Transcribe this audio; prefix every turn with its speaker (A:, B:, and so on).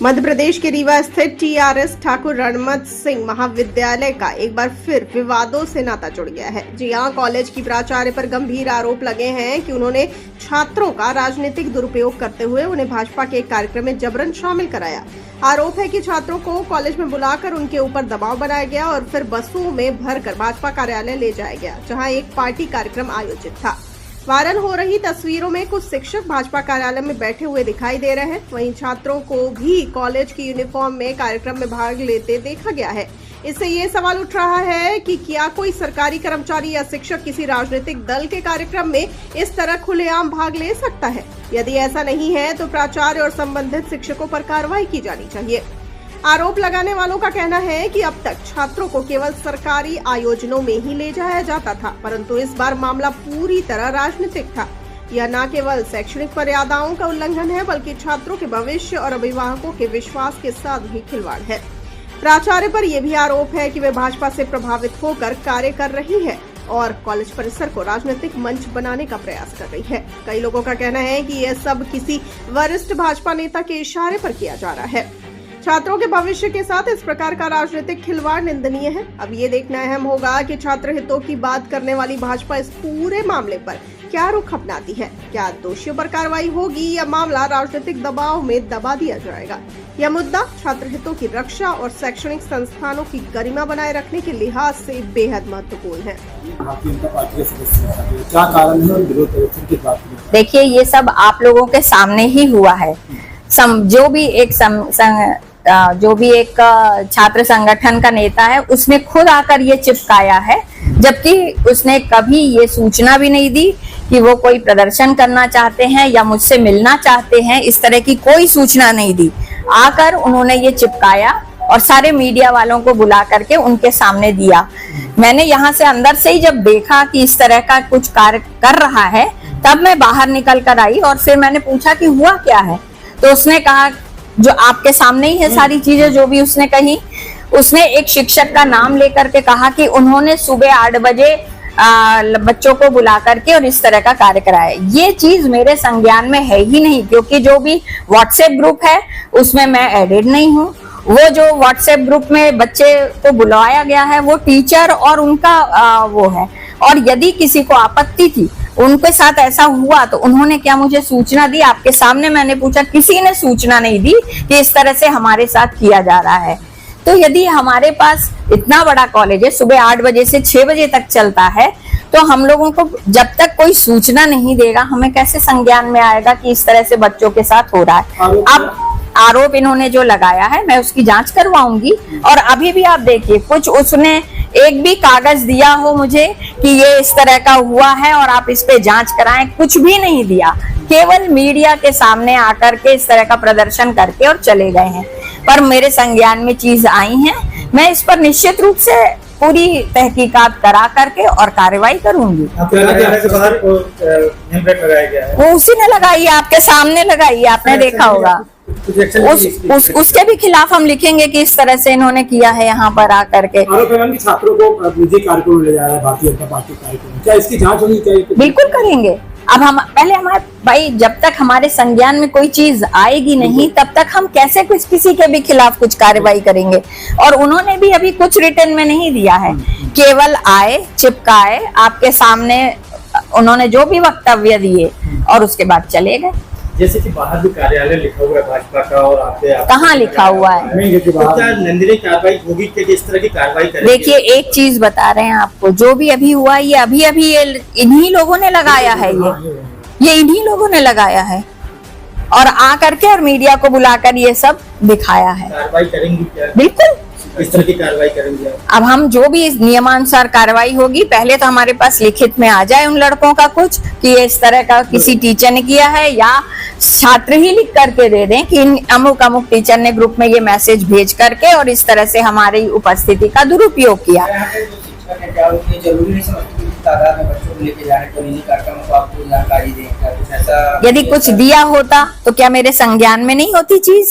A: मध्य प्रदेश के रीवा स्थित टीआरएस ठाकुर रणमत सिंह महाविद्यालय का एक बार फिर विवादों से नाता जुड़ गया है। जी हां, कॉलेज की प्राचार्य पर गंभीर आरोप लगे हैं कि उन्होंने छात्रों का राजनीतिक दुरुपयोग करते हुए उन्हें भाजपा के एक कार्यक्रम में जबरन शामिल कराया। आरोप है कि छात्रों को कॉलेज में बुलाकर उनके ऊपर दबाव बनाया गया और फिर बसों में भरकर भाजपा कार्यालय ले जाया गया, जहाँ एक पार्टी कार्यक्रम आयोजित था। वायरल हो रही तस्वीरों में कुछ शिक्षक भाजपा कार्यालय में बैठे हुए दिखाई दे रहे हैं। वहीं छात्रों को भी कॉलेज की यूनिफॉर्म में कार्यक्रम में भाग लेते देखा गया है। इससे ये सवाल उठ रहा है कि क्या कोई सरकारी कर्मचारी या शिक्षक किसी राजनीतिक दल के कार्यक्रम में इस तरह खुलेआम भाग ले सकता है? यदि ऐसा नहीं है तो प्राचार्य और संबंधित शिक्षकों पर कार्रवाई की जानी चाहिए। आरोप लगाने वालों का कहना है कि अब तक छात्रों को केवल सरकारी आयोजनों में ही ले जाया जाता था, परंतु इस बार मामला पूरी तरह राजनीतिक था। यह न केवल शैक्षणिक मर्यादाओं का उल्लंघन है, बल्कि छात्रों के भविष्य और अभिभावकों के विश्वास के साथ भी खिलवाड़ है। प्राचार्य पर यह भी आरोप है कि वे भाजपा से प्रभावित होकर कार्य कर रही है और कॉलेज परिसर को राजनीतिक मंच बनाने का प्रयास कर रही है। कई लोगों का कहना है कि यह सब किसी वरिष्ठ भाजपा नेता के इशारे पर किया जा रहा है। छात्रों के भविष्य के साथ इस प्रकार का राजनीतिक खिलवाड़ निंदनीय है। अब ये देखना अहम होगा कि छात्र हितों की बात करने वाली भाजपा इस पूरे मामले पर क्या रुख अपनाती है। क्या दोषियों पर कार्रवाई होगी या मामला राजनीतिक दबाव में दबा दिया जाएगा? यह मुद्दा छात्र हितों की रक्षा और शैक्षणिक संस्थानों की गरिमा बनाए रखने के लिहाज से बेहद महत्वपूर्ण है।
B: क्या कारण है विरोध प्रदर्शन की बात?
C: देखिए, ये सब आप लोगों के सामने ही हुआ है। जो भी एक छात्र संगठन का नेता है, उसने खुद आकर ये चिपकाया है, जबकि उसने कभी ये सूचना भी नहीं दी कि वो कोई प्रदर्शन करना चाहते हैं या मुझसे मिलना चाहते हैं। इस तरह की कोई सूचना नहीं दी। आकर उन्होंने ये चिपकाया और सारे मीडिया वालों को बुला करके उनके सामने दिया। मैंने यहाँ से अंदर से ही जब देखा कि इस तरह का कुछ कार्य कर रहा है, तब मैं बाहर निकल कर आई और फिर मैंने पूछा कि हुआ क्या है। तो उसने कहा, जो आपके सामने ही है सारी चीजें जो भी उसने कही, उसने एक शिक्षक का नाम लेकर के कहा कि उन्होंने सुबह 8 बजे बच्चों को बुला करके और इस तरह का कार्य कराया। ये चीज मेरे संज्ञान में है ही नहीं, क्योंकि जो भी व्हाट्सएप ग्रुप है उसमें मैं एडेड नहीं हूँ। वो जो व्हाट्सएप ग्रुप में बच्चे को बुलाया गया है वो टीचर और उनका वो है, और यदि किसी को आपत्ति थी, उनके साथ ऐसा हुआ तो उन्होंने क्या मुझे सूचना दी? आपके सामने मैंने पूछा, किसी ने सूचना नहीं दी कि इस तरह से हमारे साथ किया जा रहा है। तो यदि हमारे पास इतना बड़ा कॉलेज है, सुबह 8 बजे से 6 बजे तक चलता है, तो हम लोगों को जब तक कोई सूचना नहीं देगा, हमें कैसे संज्ञान में आएगा कि इस तरह से बच्चों के साथ हो रहा है? अब आरोप इन्होंने जो लगाया है, मैं उसकी जांच करवाऊंगी। और अभी भी आप देखिए, कुछ उसने एक भी कागज दिया हो मुझे कि ये इस तरह का हुआ है और आप इस पे जांच कराएं, कुछ भी नहीं दिया। केवल मीडिया के सामने आकर के इस तरह का प्रदर्शन करके और चले गए हैं। पर मेरे संज्ञान में चीज आई है, मैं इस पर निश्चित रूप से पूरी तहकीकात करा करके और कार्रवाई करूंगी। वो उसी ने लगाई है, आपके सामने लगाई है, आपने देखा होगा। उसके भी खिलाफ हम लिखेंगे कि इस तरह से इन्होंने किया है यहाँ पर आकर के।
B: छात्रों को निजी कार्यक्रम ले जा रहा है भारतीय जनता पार्टी कार्यक्रम, क्या इसकी जांच होनी चाहिए?
C: बिल्कुल करेंगे। अब हम पहले हमारे भाई, जब तक हमारे संज्ञान में कोई चीज आएगी नहीं, तब तक हम कैसे किसी के भी खिलाफ कुछ कार्रवाई करेंगे? और उन्होंने भी अभी कुछ रिटर्न में नहीं दिया है, केवल आए, चिपकाए, आपके सामने उन्होंने जो भी वक्तव्य दिए और उसके बाद चले गए।
B: जैसे कि बाहर भी कार्यालय लिखा हुआ है भाजपा का, और आपके
C: कहाँ लिखा हुआ है?
B: नंदनी कार्रवाई होगी कि किस तरह की कार्रवाई करेंगे?
C: देखिए, एक चीज बता रहे हैं आपको, जो भी अभी हुआ ये अभी ये इन्हीं लोगों ने लगाया है, ये इन्हीं लोगों ने लगाया है और आ करके और मीडिया को बुलाकर ये सब दिखाया है।
B: कार्रवाई करेंगी क्या?
C: बिल्कुल,
B: इस तरह की कार्रवाई करेंगे।
C: अब हम जो भी नियमानुसार कार्रवाई होगी, पहले तो हमारे पास लिखित में आ जाए उन लड़कों का कुछ कि इस तरह का किसी टीचर ने किया है, या छात्र ही लिख करके दे दें कि अमुक अमुक टीचर ने ग्रुप में ये मैसेज भेज करके और इस तरह से हमारी उपस्थिति का दुरुपयोग किया। यदि कुछ दिया होता तो क्या मेरे संज्ञान में नहीं होती चीज?